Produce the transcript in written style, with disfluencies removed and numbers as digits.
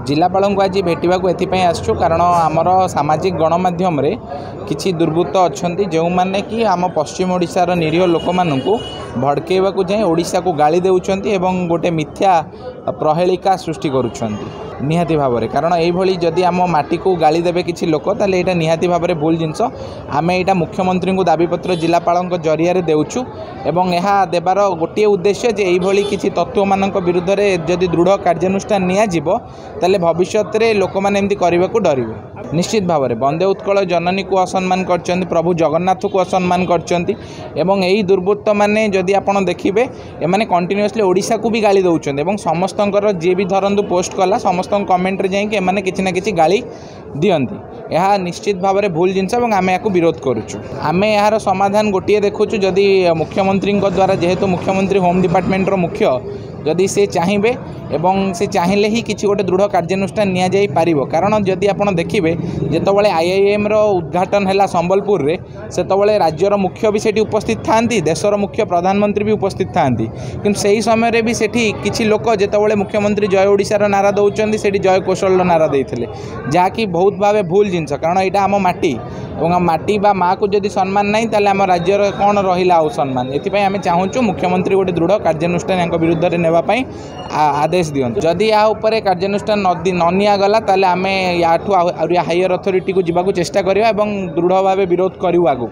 जिलापाल को आज भेटा एपाई आसचु कारण आमर सामाजिक गणमाध्यम किसी दुर्बृत्त अच्छा जो मैंने कि आम पश्चिम ओडिशार निरीह लोक मानू भड़केवा जाए ओडिशा को गाली देउछंती एवं गोटे मिथ्या प्रहेलिका सृष्टि करुछंती निहाती भाव में कारण यही जदि आम माटी को गाली देवे किसी लोक ताले एटा निहाती भाव में भूल जिनस आम यहाँ मुख्यमंत्री को दाबीपत्र जिलापाल जरिया देउछु एवं यह देवार गोटे उद्देश्य जे यही किसी तत्व मान विरुद्ध में जदि दृढ़ कार्यानुष्ठान नियाजिबो भविष्य में लोक मैंने एमती करने को डरवे। निश्चित भाव में वंदे उत्कल जननी को असम्मान कर प्रभु जगन्नाथ को असम्मान कर दुर्बृत्त मैंने जदि आप देखिए एमाने कंटिन्यूअसली ओडिशा को भी गाली दौरान समस्त जी भी धरतु पोस्ट कला समस्त कमेंट जाइए किसी ना कि गाली दियंती यह निश्चित भाव में भूल जिनस आम या विरोध करुचु। आम यार समाधान गोटे देखुचु जदि मुख्यमंत्री द्वारा जेहेतु मुख्यमंत्री होम डिपार्टमेंटर मुख्य जदि से चाहिए एवं से चाहिए ही किसी गोटे दृढ़ कार्यानुष्ठान निया जाई पारिबो कारण जदि आप देखिए जितेबाला IIM रो उद्घाटन है संबलपुर रे सेतबले राज्यर मुख्य भी सेठी उपस्थित थांती देशर मुख्य प्रधानमंत्री भी उपस्थित थांती किंतु सही समय रे भी सेठी किछि लोक जितेबाला मुख्यमंत्री जय ओडिशार नारा दौरान सेठी जय कौशल नारा देइथिले जहाँकि बहुत भाव भूल जिनस कारण यहाँ आम माटी और माटी बा माँ को जदि सम्मान नहीं ताले आम राज्यर कौन रहिला आउ सम्मान एथिपाई आम चाहूँ मुख्यमंत्री गोटे दृढ़ कार्यानुष्ठान यहाँ विरुद्ध में नेवाई आदेश दियंतु जदि या उपरे कार्यानुष्ठान न निगला ताले आम या हायर अथॉरिटी को जीवाक चेष्टा करिया एवं दृढ़ भाव विरोध करिउ आगु।